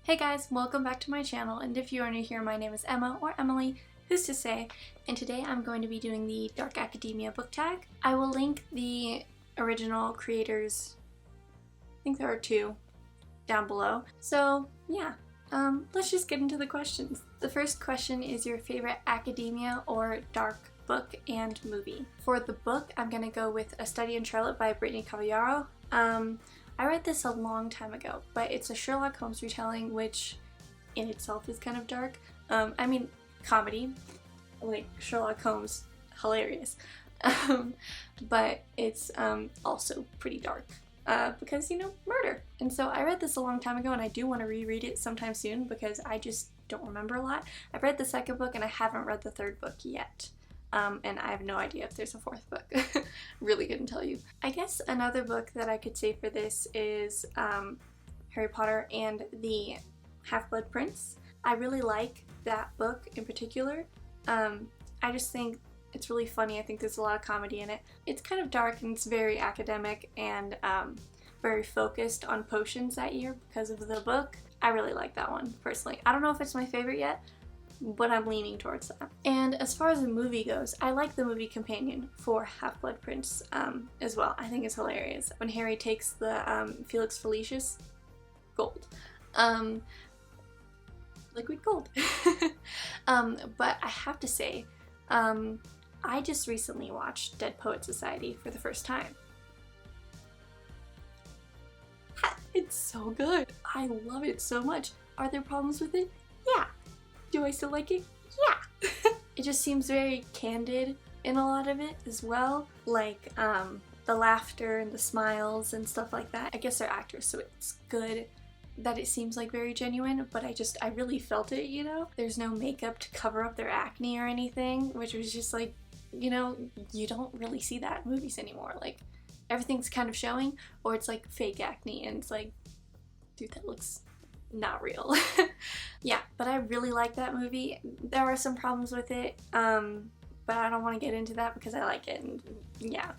Hey guys, welcome back to my channel, and if you are new here, my name is Emma, or Emily, who's to say, and today I'm going to be doing the Dark Academia book tag. I will link the original creators, I think there are two, down below. So yeah, let's just get into the questions. The first question is your favorite academia or dark book and movie. For the book, I'm gonna go with A Study in Charlotte by Brittany Cavallaro. I read this a long time ago, but it's a Sherlock Holmes retelling, which in itself is kind of dark. I mean, comedy, like Sherlock Holmes, hilarious. But it's also pretty dark because, you know, murder. And so I read this a long time ago, and I do want to reread it sometime soon because I just don't remember a lot. I've read the second book, and I haven't read the third book yet. And I have no idea if there's a fourth book. Really couldn't tell you. I guess another book that I could say for this is Harry Potter and the Half-Blood Prince. I really like that book in particular. I just think it's really funny. I think there's a lot of comedy in it. It's kind of dark and it's very academic and very focused on potions that year because of the book. I really like that one, personally. I don't know if it's my favorite yet, but I'm leaning towards that. And as far as the movie goes, I like the movie companion for Half-Blood Prince as well. I think it's hilarious. When Harry takes the Felix Felicis gold. Liquid gold. But I have to say, I just recently watched Dead Poets Society for the first time. It's so good. I love it so much. Are there problems with it? Yeah. Do I still like it? Yeah! It just seems very candid in a lot of it as well. Like, the laughter and the smiles and stuff like that. I guess they're actors, so it's good that it seems like very genuine, but I really felt it, you know? There's no makeup to cover up their acne or anything, which was just like, you know, you don't really see that in movies anymore. Like, everything's kind of showing, or it's like fake acne, and it's like, dude, that looks not real. Yeah, but I really like that movie. There are some problems with it, but I don't want to get into that because I like it, and yeah.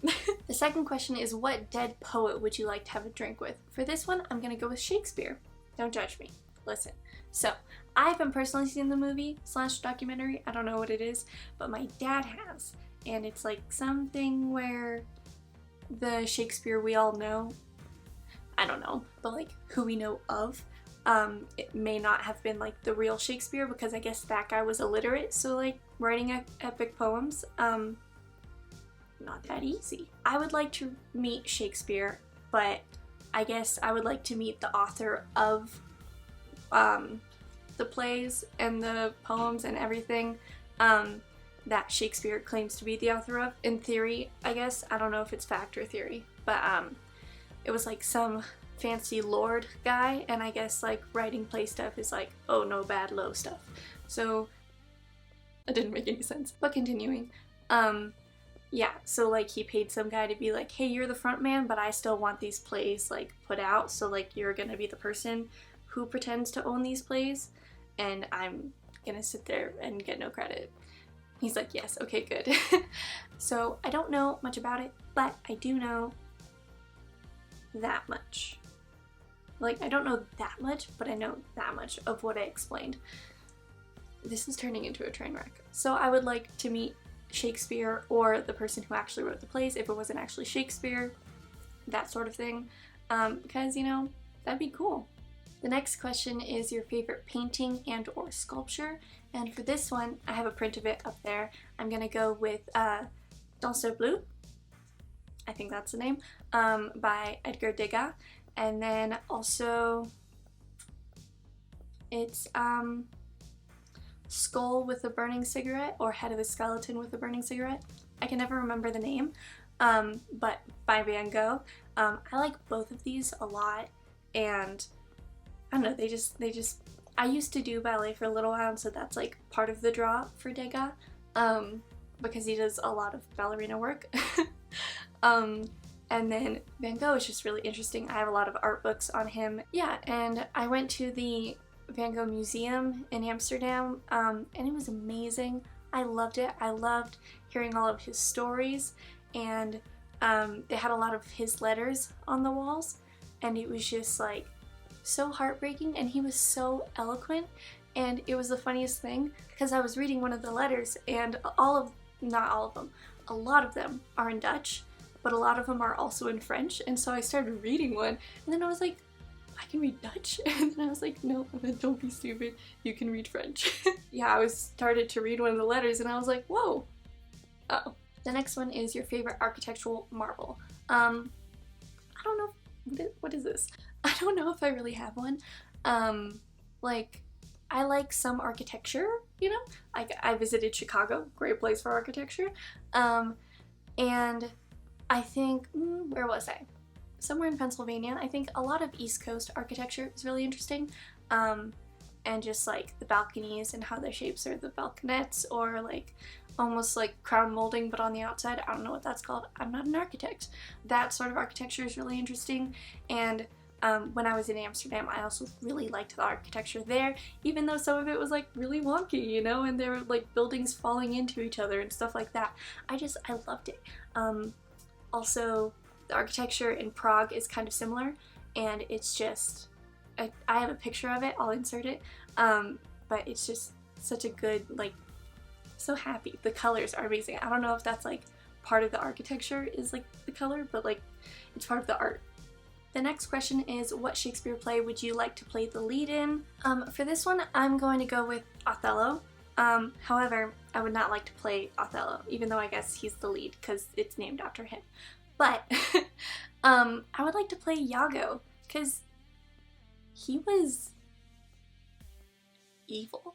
The second question is, what dead poet would you like to have a drink with? For this one, I'm gonna go with Shakespeare. Don't judge me. Listen. So, I haven't personally seen the movie / documentary. I don't know what it is, but my dad has, and it's like something where the Shakespeare we all know, I don't know, but like who we know of, it may not have been like the real Shakespeare because I guess that guy was illiterate, so like writing epic poems, not that easy. I would like to meet Shakespeare, but I guess I would like to meet the author of the plays and the poems and everything that Shakespeare claims to be the author of. In theory, I guess. I don't know if it's fact or theory, but it was like some fancy lord guy, and I guess like writing play stuff is like, oh no, bad low stuff. So that didn't make any sense, but continuing. Yeah, so like he paid some guy to be like, hey, you're the front man, but I still want these plays like put out, so like you're gonna be the person who pretends to own these plays, and I'm gonna sit there and get no credit. He's like, yes, okay, good. So I don't know much about it, but I do know that much. Like, I don't know that much, but I know that much of what I explained. This is turning into a train wreck. So I would like to meet Shakespeare, or the person who actually wrote the plays, if it wasn't actually Shakespeare, that sort of thing, because, you know, that'd be cool. The next question is your favorite painting and or sculpture, and for this one, I have a print of it up there. I'm gonna go with Danseur Bleu, I think that's the name, by Edgar Degas. And then also, it's Skull with a Burning Cigarette, or Head of a Skeleton with a Burning Cigarette. I can never remember the name, but by Van Gogh. I like both of these a lot, and I don't know, they just, I used to do ballet for a little while, and so that's like part of the draw for Degas, because he does a lot of ballerina work. And then Van Gogh is just really interesting. I have a lot of art books on him. Yeah, and I went to the Van Gogh Museum in Amsterdam, and it was amazing. I loved it. I loved hearing all of his stories, and they had a lot of his letters on the walls, and it was just like so heartbreaking, and he was so eloquent, and it was the funniest thing because I was reading one of the letters, and not all of them, a lot of them are in Dutch, but a lot of them are also in French, and so I started reading one, and then I was like, I can read Dutch? And then I was like, no, don't be stupid, you can read French. Yeah, I started to read one of the letters, and I was like, whoa. Oh. The next one is your favorite architectural marvel. I don't know, what is this? I don't know if I really have one. Like, I like some architecture, you know? I visited Chicago, great place for architecture. And I think, where was I? Somewhere in Pennsylvania. I think a lot of East Coast architecture is really interesting. And just like the balconies and how their shapes are the balconettes, or like almost like crown molding but on the outside. I don't know what that's called. I'm not an architect. That sort of architecture is really interesting. And when I was in Amsterdam, I also really liked the architecture there, even though some of it was like really wonky, you know, and there were like buildings falling into each other and stuff like that. I loved it. Also, the architecture in Prague is kind of similar, and it's just, I have a picture of it, I'll insert it, but it's just such a good, like, so happy. The colors are amazing. I don't know if that's like part of the architecture is like the color, but like it's part of the art. The next question is, what Shakespeare play would you like to play the lead in? For this one, I'm going to go with Othello. However, I would not like to play Othello, even though I guess he's the lead because it's named after him. But I would like to play Iago because he was evil.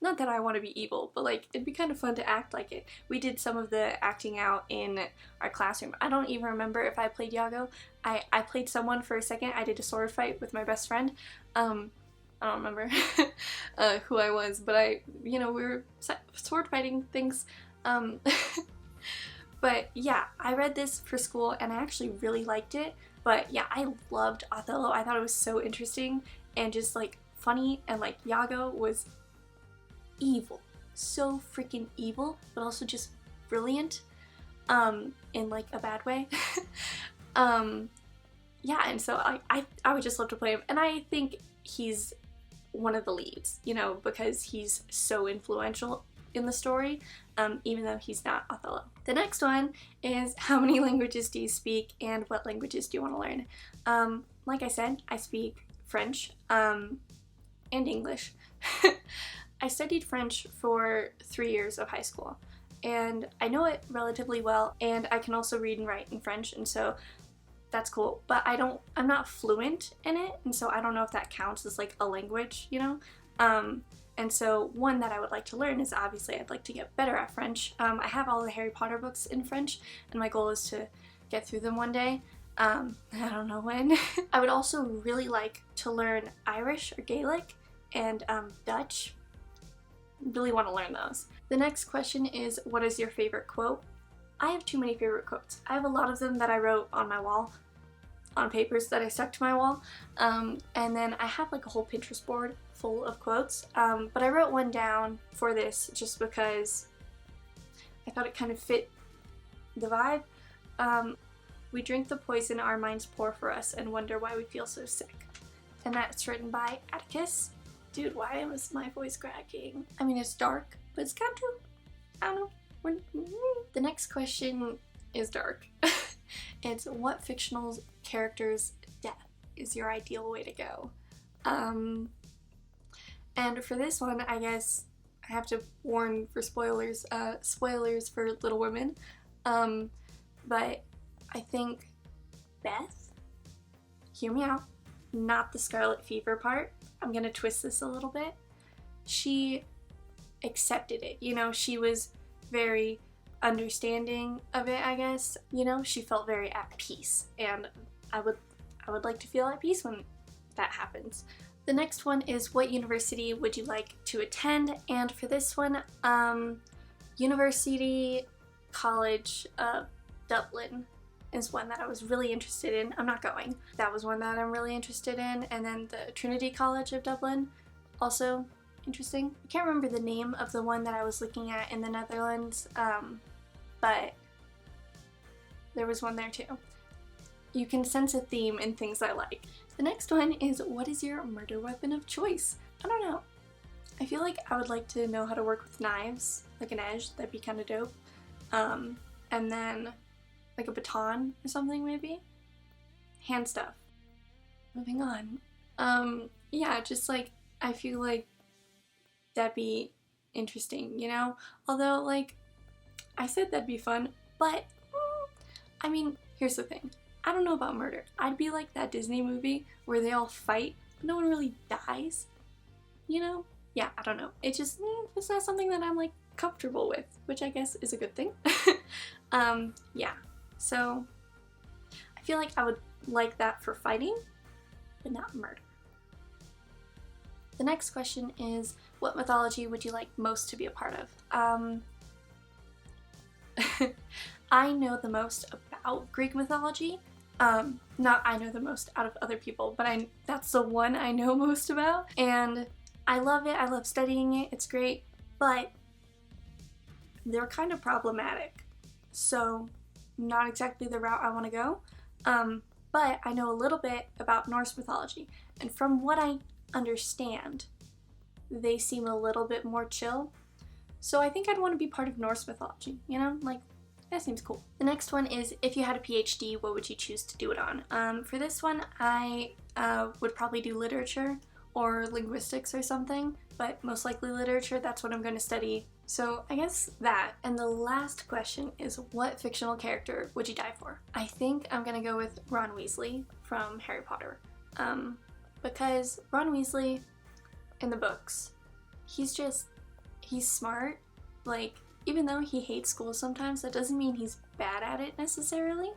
Not that I want to be evil, but like it'd be kind of fun to act like it. We did some of the acting out in our classroom. I don't even remember if I played Iago. I played someone for a second. I did a sword fight with my best friend. I don't remember who I was, but we were sword fighting things. But yeah, I read this for school and I actually really liked it. But yeah, I loved Othello. I thought it was so interesting and just like funny, and like Iago was evil, so freaking evil, but also just brilliant, in like a bad way. Yeah, and so I would just love to play him, and I think he's one of the leads, you know, because he's so influential in the story, even though he's not Othello. The next one is, how many languages do you speak and what languages do you want to learn? Like I said, I speak French, and English. I studied French for 3 years of high school, and I know it relatively well, and I can also read and write in French, and so that's cool, but I'm not fluent in it, and so I don't know if that counts as like a language, you know? And so one that I would like to learn is, obviously I'd like to get better at French. I have all the Harry Potter books in French, and my goal is to get through them one day. I don't know when. I would also really like to learn Irish or Gaelic and Dutch. Really want to learn those. The next question is, what is your favorite quote? I have too many favorite quotes. I have a lot of them that I wrote on my wall, on papers that I stuck to my wall, and then I have like a whole Pinterest board full of quotes, but I wrote one down for this just because I thought it kind of fit the vibe. We drink the poison our minds pour for us and wonder why we feel so sick. And that's written by Atticus. Dude, why was my voice cracking? I mean, it's dark, but it's kind of true. I don't know. The next question is dark. It's, what fictional character's death is your ideal way to go? And for this one, I guess I have to warn for spoilers. Spoilers for Little Women. But I think Beth, hear me out, not the Scarlet Fever part. I'm gonna twist this a little bit. She accepted it, you know, she was very understanding of it, I guess. You know, she felt very at peace, and I would like to feel at peace when that happens. The next one is, what university would you like to attend? And for this one, University College of Dublin is one that I was really interested in. I'm not going. That was one that I'm really interested in. And then the Trinity College of Dublin, also interesting. I can't remember the name of the one that I was looking at in the Netherlands, but there was one there too. You can sense a theme in things I like. The next one is, what is your murder weapon of choice? I don't know. I feel like I would like to know how to work with knives, like an edge, that'd be kind of dope. And then like a baton or something maybe. Hand stuff. Moving on. Yeah, just like, I feel like that'd be interesting, you know? Although, like, I said that'd be fun, but, I mean, here's the thing. I don't know about murder. I'd be like that Disney movie where they all fight, but no one really dies, you know? Yeah, I don't know. It just, it's not something that I'm, like, comfortable with, which I guess is a good thing. Yeah, so I feel like I would like that for fighting, but not murder. The next question is, what mythology would you like most to be a part of? I know the most about Greek mythology. Not I know the most out of other people, but that's the one I know most about. And I love it, I love studying it, it's great, but they're kind of problematic. So not exactly the route I want to go. But I know a little bit about Norse mythology, and from what I understand, they seem a little bit more chill. So I think I'd want to be part of Norse mythology, you know? Like, that seems cool. The next one is, if you had a PhD, what would you choose to do it on? For this one, I would probably do literature or linguistics or something, but most likely literature. That's what I'm going to study. So I guess that. And the last question is, what fictional character would you die for? I think I'm going to go with Ron Weasley from Harry Potter. Because Ron Weasley in the books, he's smart. Like, even though he hates school sometimes, that doesn't mean he's bad at it necessarily.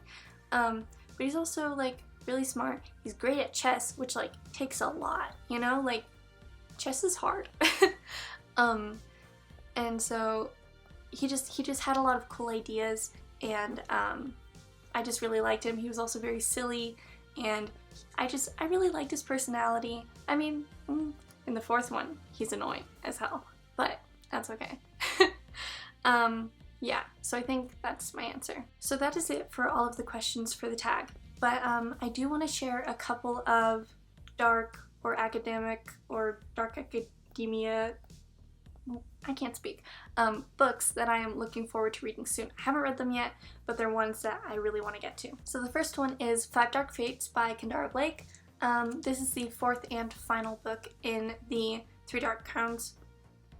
But he's also, like, really smart. He's great at chess, which, like, takes a lot, you know? Like, chess is hard. And so he just had a lot of cool ideas, and I just really liked him. He was also very silly, and I really liked his personality. I mean, in the fourth one, he's annoying as hell, but that's okay. Yeah, so I think that's my answer. So that is it for all of the questions for the tag. But I do want to share a couple of dark or academic or dark academia, I can't speak, books that I am looking forward to reading soon. I haven't read them yet, but they're ones that I really want to get to. So the first one is Five Dark Fates by Kendara Blake. This is the fourth and final book in the Three Dark Crowns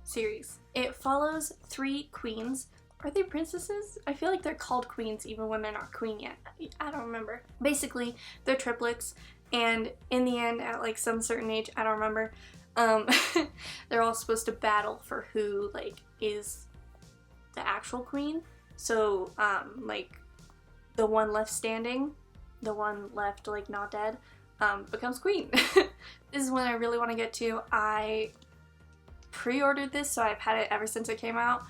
series. It follows three queens. Are they princesses? I feel like they're called queens even when they're not queen yet. I don't remember. Basically, they're triplets, and in the end, at like some certain age, I don't remember, they're all supposed to battle for who, like, is the actual queen. So, like, the one left standing, the one left, like, not dead, becomes queen. This is one I really want to get to. I pre-ordered this, so I've had it ever since it came out,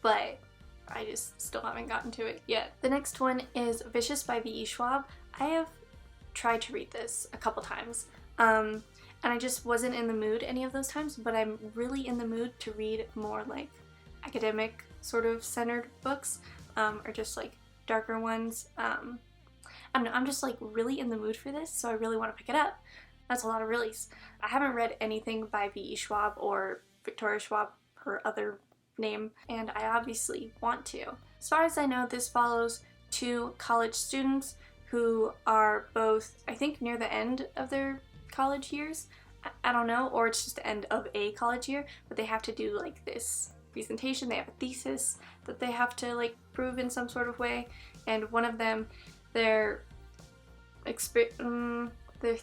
but I just still haven't gotten to it yet. The next one is Vicious by V.E. Schwab. I have tried to read this a couple times, and I just wasn't in the mood any of those times, but I'm really in the mood to read more like academic sort of centered books, or just like darker ones. I don't know, I'm just like really in the mood for this, so I really want to pick it up. That's a lot of reallys. I haven't read anything by V.E. Schwab or Victoria Schwab, her other name, and I obviously want to. As far as I know, this follows two college students who are both, I think, near the end of their college years. I don't know, or it's just the end of a college year, but they have to do like this presentation. They have a thesis that they have to like prove in some sort of way, and one of them, their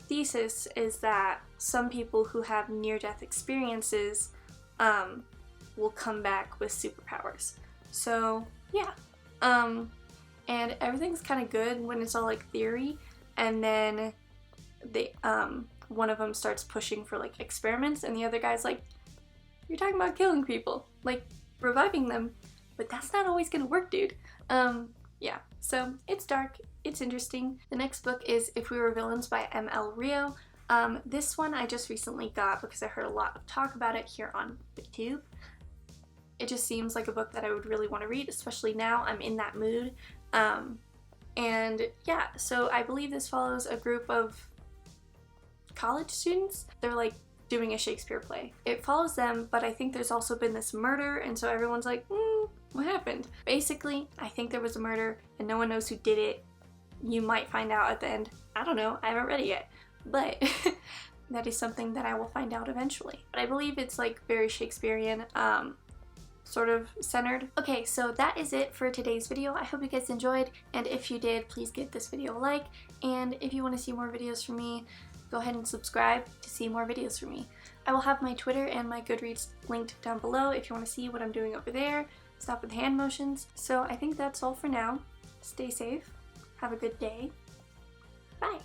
thesis is that some people who have near-death experiences will come back with superpowers. So yeah, and everything's kind of good when it's all like theory, and then they one of them starts pushing for like experiments, and the other guy's like, you're talking about killing people, like reviving them, but that's not always gonna work, dude. Yeah, so it's dark, it's interesting. The next book is If We Were Villains by M.L. Rio. This one I just recently got because I heard a lot of talk about it here on YouTube. It just seems like a book that I would really want to read, especially now I'm in that mood. And yeah, so I believe this follows a group of college students. They're like doing a Shakespeare play. It follows them, but I think there's also been this murder, and so everyone's like, what happened? Basically, I think there was a murder and no one knows who did it. You might find out at the end. I don't know, I haven't read it yet, but that is something that I will find out eventually. But I believe it's like very Shakespearean, sort of centered. Okay, so that is it for today's video. I hope you guys enjoyed, and if you did, please give this video a like, and if you want to see more videos from me, go ahead and subscribe to see more videos from me. I will have my Twitter and my Goodreads linked down below if you want to see what I'm doing over there. Stop with hand motions. So I think that's all for now. Stay safe. Have a good day. Bye.